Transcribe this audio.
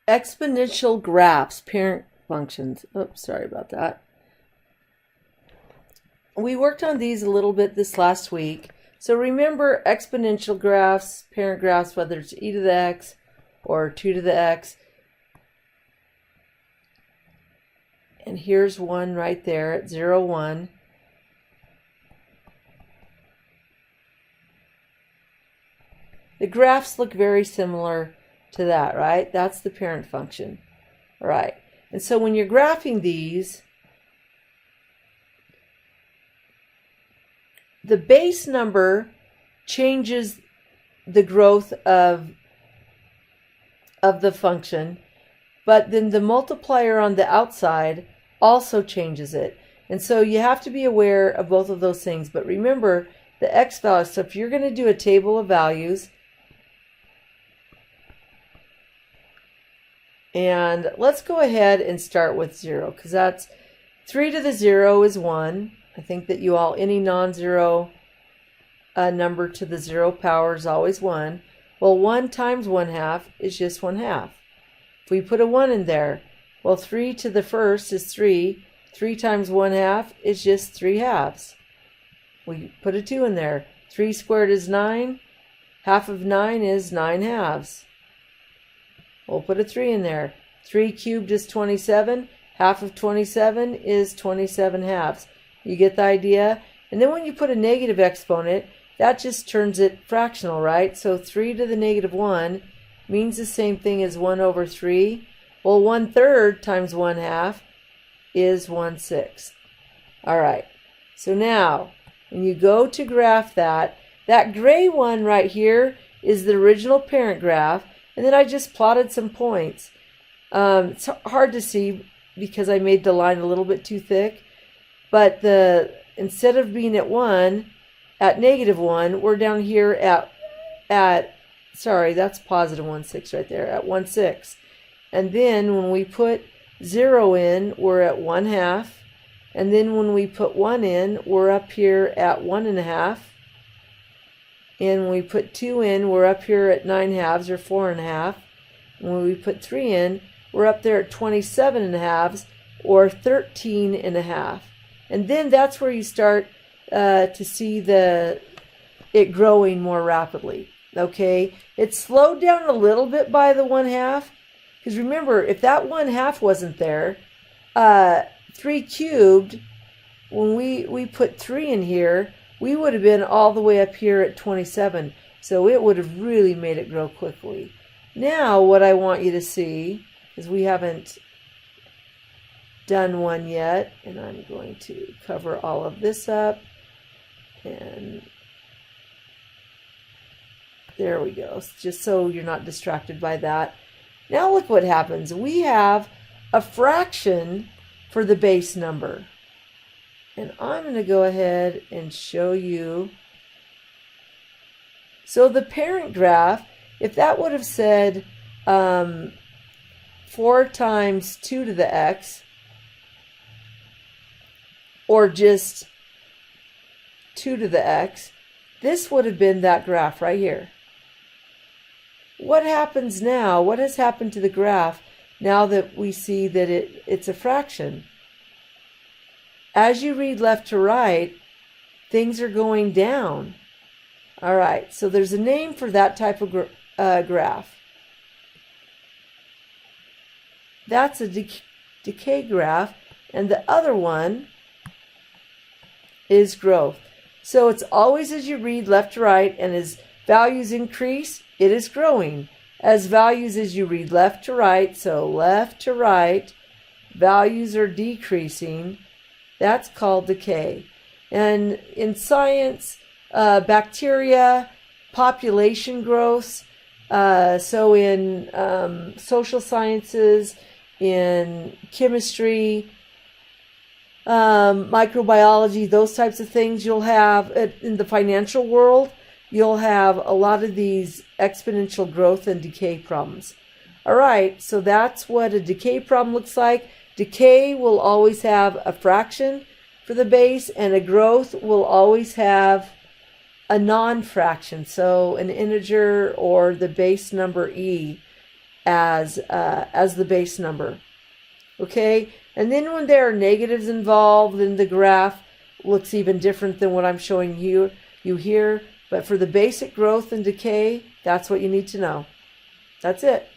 exponential graphs, parent functions. Oops, sorry about that. We worked on these a little bit this last week. So remember exponential graphs, parent graphs, whether it's e to the x or 2 to the x. And here's one right there at 0, 1. The graphs look very similar to that, right? That's the parent function. All right. And so when you're graphing these, the base number changes the growth of the function, but then the multiplier on the outside also changes it. And so you have to be aware of both of those things. But remember the x value. So if you're going to do a table of values, and let's go ahead and start with 0, because that's 3 to the 0 is 1. I think that you all, any non-zero number to the 0 power is always 1. Well, 1 times 1/2 is just 1/2. If we put a 1 in there, well, 3 to the first is 3. 3 times 1/2 is just 3/2. We put a 2 in there. 3 squared is 9. Half of 9 is 9/2. We'll put a 3 in there. 3 cubed is 27. Half of 27 is 27/2. You get the idea? And then when you put a negative exponent, that just turns it fractional, right? So 3 to the negative 1 means the same thing as 1 over 3. Well, 1/3 times 1/2 is 1/6. All right. So now, when you go to graph that gray one right here is the original parent graph. And then I just plotted some points. It's hard to see because I made the line a little bit too thick. But instead of being at 1, at negative 1, we're down here at sorry, that's positive 1/6 right there, at 1/6. And then when we put 0 in, we're at 1/2. And then when we put 1 in, we're up here at 1.5. And when we put 2 in, we're up here at 9/2 or 4.5. And when we put 3 in, we're up there at 27.5 or 13.5. And then that's where you start to see it growing more rapidly. Okay, it's slowed down a little bit by the 1/2, because remember, if that 1/2 wasn't there, 3 cubed, when we put 3 in here, we would have been all the way up here at 27. So it would have really made it grow quickly. Now what I want you to see is we haven't done one yet, and I'm going to cover all of this up, and there we go, just so you're not distracted by that. Now look what happens. We have a fraction for the base number, and I'm going to go ahead and show you. So the parent graph, if that would have said 4 times 2 to the x, or just 2 to the x, this would have been that graph right here. What happens now? What has happened to the graph now that we see that it's a fraction? As you read left to right, things are going down. All right, so there's a name for that type of graph. That's a decay graph, and the other one is growth. So it's always as you read left to right, and as values increase, it is growing. As values as you read left to right, so left to right, values are decreasing. That's called decay. And in science, bacteria, population growth, so in social sciences, in chemistry, microbiology, those types of things, you'll have in the financial world, you'll have a lot of these exponential growth and decay problems. All right, so that's what a decay problem looks like. Decay will always have a fraction for the base, and a growth will always have a non-fraction, so an integer or the base number e. as the base number. Okay, and then when there are negatives involved, then the graph looks even different than what I'm showing you here. But for the basic growth and decay, that's what you need to know. That's it.